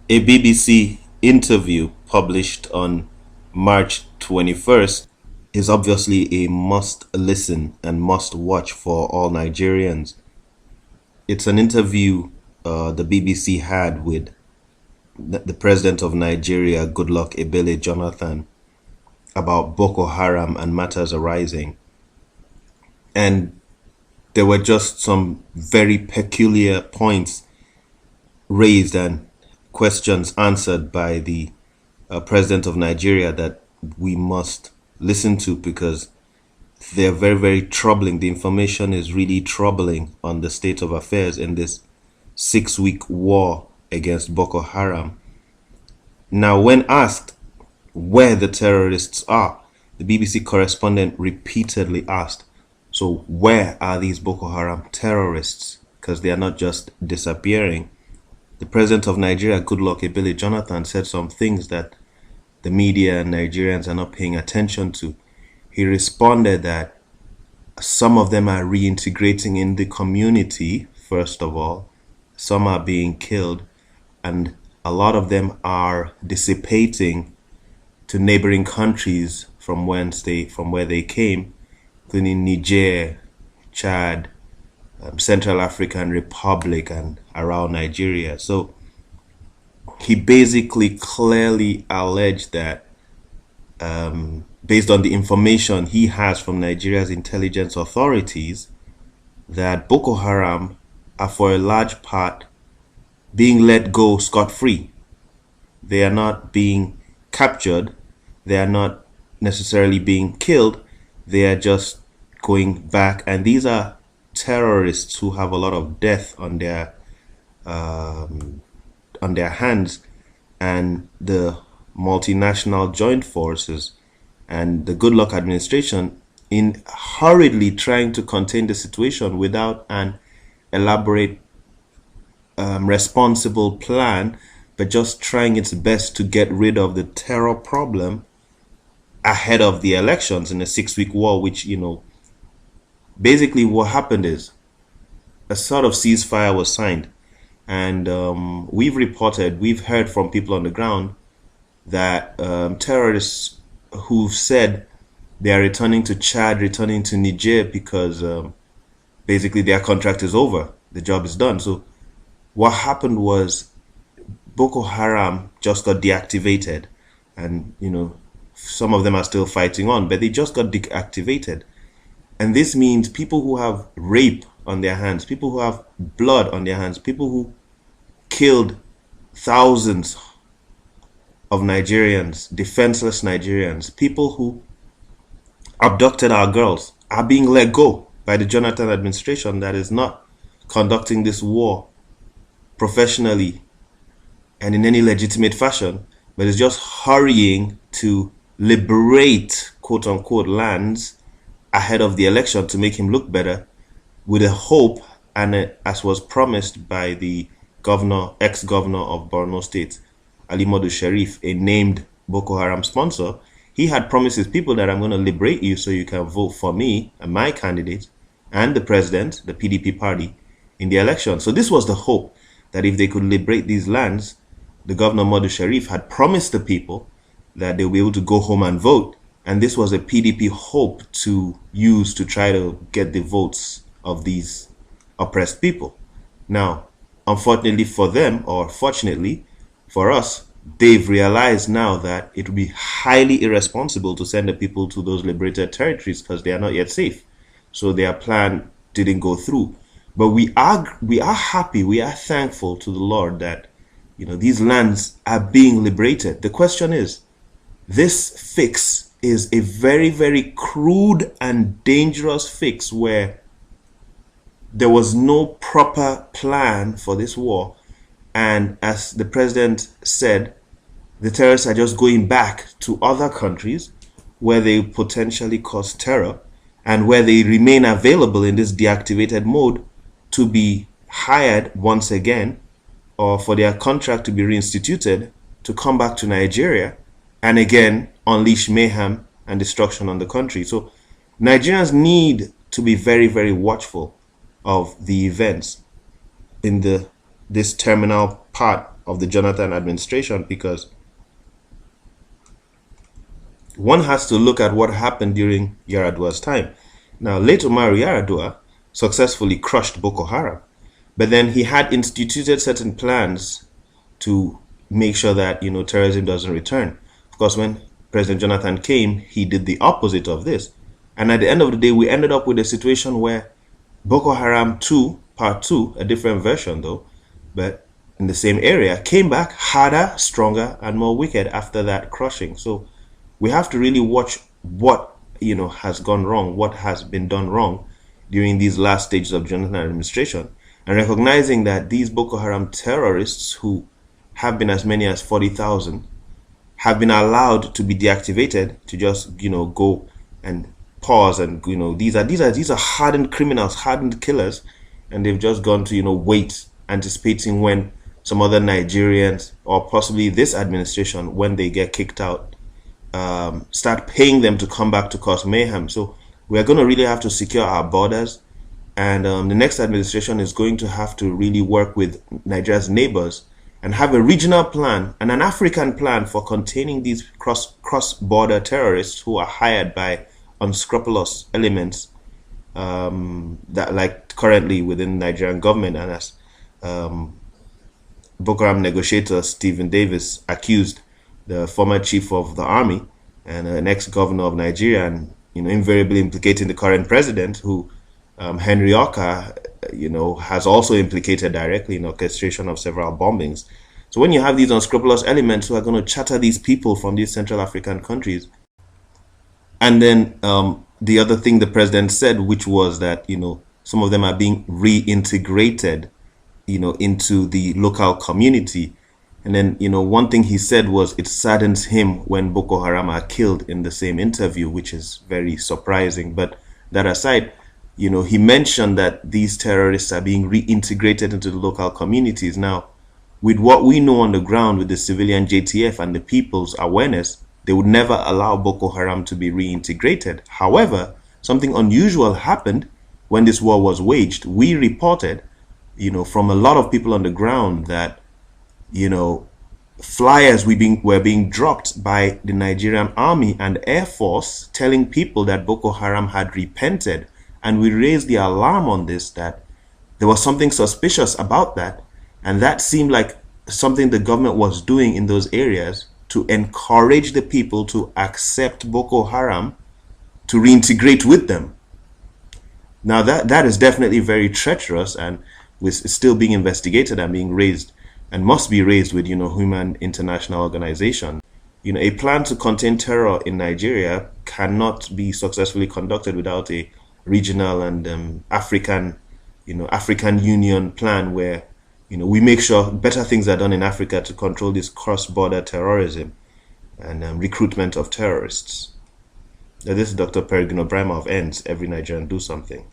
A BBC interview published on March 21st is obviously a must listen and must watch for all Nigerians. It's an interview the BBC had with the president of Nigeria, Goodluck Ebele Jonathan, about Boko Haram and matters arising. And there were just some very peculiar points raised and questions answered by the president of Nigeria that we must listen to because they're very, very troubling. The information is really troubling on the state of affairs in this 6 week war against Boko Haram. Now, when asked where the terrorists are, the BBC correspondent repeatedly asked, so where are these Boko Haram terrorists? Because they are not just disappearing. The president of Nigeria, Goodluck Ebele Jonathan, said some things that the media and Nigerians are not paying attention to. He responded that some of them are reintegrating in the community, first of all. Some are being killed, and a lot of them are dissipating to neighboring countries from where they came, including Niger, Chad, Central African Republic, and around Nigeria. So he basically clearly alleged that based on the information he has from Nigeria's intelligence authorities, that Boko Haram are for a large part being let go scot-free. They are not being captured. They are not necessarily being killed. They are just going back. And these are terrorists who have a lot of death on their hands, and the multinational joint forces and the Goodluck administration in hurriedly trying to contain the situation without an elaborate responsible plan, but just trying its best to get rid of the terror problem ahead of the elections in a 6 week war, which, basically what happened is a sort of ceasefire was signed. And we've heard from people on the ground that terrorists who've said they are returning to Chad, returning to Niger because basically their contract is over, the job is done. So what happened was Boko Haram just got deactivated, and some of them are still fighting on, but they just got deactivated. And this means people who have rape on their hands, people who have blood on their hands, people who killed thousands of Nigerians, defenseless Nigerians, people who abducted our girls are being let go by the Jonathan administration that is not conducting this war professionally and in any legitimate fashion, but is just hurrying to liberate quote unquote lands ahead of the election to make him look better, with a hope, and as was promised by the ex-governor of Borno State, Ali Modu Sharif, a named Boko Haram sponsor. He had promised his people that I'm going to liberate you so you can vote for me and my candidate and the president, the PDP party, in the election. So this was the hope, that if they could liberate these lands, the governor Modu Sharif had promised the people that they'll be able to go home and vote. And this was a PDP hope to use to try to get the votes of these oppressed people. Now, unfortunately for them, or fortunately for us, they've realized now that it would be highly irresponsible to send the people to those liberated territories because they are not yet safe. So their plan didn't go through. But we are happy, we are thankful to the Lord that these lands are being liberated. The question is, this fix is a very, very crude and dangerous fix where there was no proper plan for this war. And as the president said, the terrorists are just going back to other countries where they potentially cause terror and where they remain available in this deactivated mode to be hired once again, or for their contract to be reinstituted to come back to Nigeria and again unleash mayhem and destruction on the country. So Nigerians need to be very, very watchful of the events in this terminal part of the Jonathan administration, because one has to look at what happened during Yar'Adua's time. Now, late Omar Yar'Adua successfully crushed Boko Haram, but then he had instituted certain plans to make sure that terrorism doesn't return. Of course, when President Jonathan came, he did the opposite of this, and at the end of the day, we ended up with a situation where Boko Haram 2, Part 2, a different version though, but in the same area, came back harder, stronger, and more wicked after that crushing. So we have to really watch what has gone wrong, what has been done wrong during these last stages of Jonathan administration, and recognizing that these Boko Haram terrorists, who have been as many as 40,000, have been allowed to be deactivated to just go and pause, and these are hardened criminals, hardened killers, and they've just gone to wait, anticipating when some other Nigerians, or possibly this administration, when they get kicked out, start paying them to come back to cause mayhem. So we are going to really have to secure our borders, and the next administration is going to have to really work with Nigeria's neighbors and have a regional plan and an African plan for containing these cross-border terrorists who are hired by unscrupulous elements that, like currently within Nigerian government, and as Boko Haram negotiator Stephen Davis accused the former chief of the army and an ex-governor of Nigeria, and invariably implicating the current president, who Henry Oka has also implicated directly in orchestration of several bombings. So when you have these unscrupulous elements who are going to charter these people from these Central African countries, and then the other thing the president said, which was that some of them are being reintegrated into the local community. And then one thing he said was it saddens him when Boko Haram are killed in the same interview, which is very surprising. But that aside, he mentioned that these terrorists are being reintegrated into the local communities. Now, with what we know on the ground with the civilian JTF and the people's awareness, they would never allow Boko Haram to be reintegrated. However, something unusual happened when this war was waged. We reported, from a lot of people on the ground that, flyers were being dropped by the Nigerian Army and Air Force telling people that Boko Haram had repented. And we raised the alarm on this, that there was something suspicious about that. And that seemed like something the government was doing in those areas to encourage the people to accept Boko Haram, to reintegrate with them. Now that is definitely very treacherous, and is still being investigated and being raised, and must be raised with human international organization. A plan to contain terror in Nigeria cannot be successfully conducted without a regional and African Union plan where we make sure better things are done in Africa to control this cross-border terrorism and recruitment of terrorists. Now, this is Dr. Peregrino Brima of ENDS, Every Nigerian Do Something.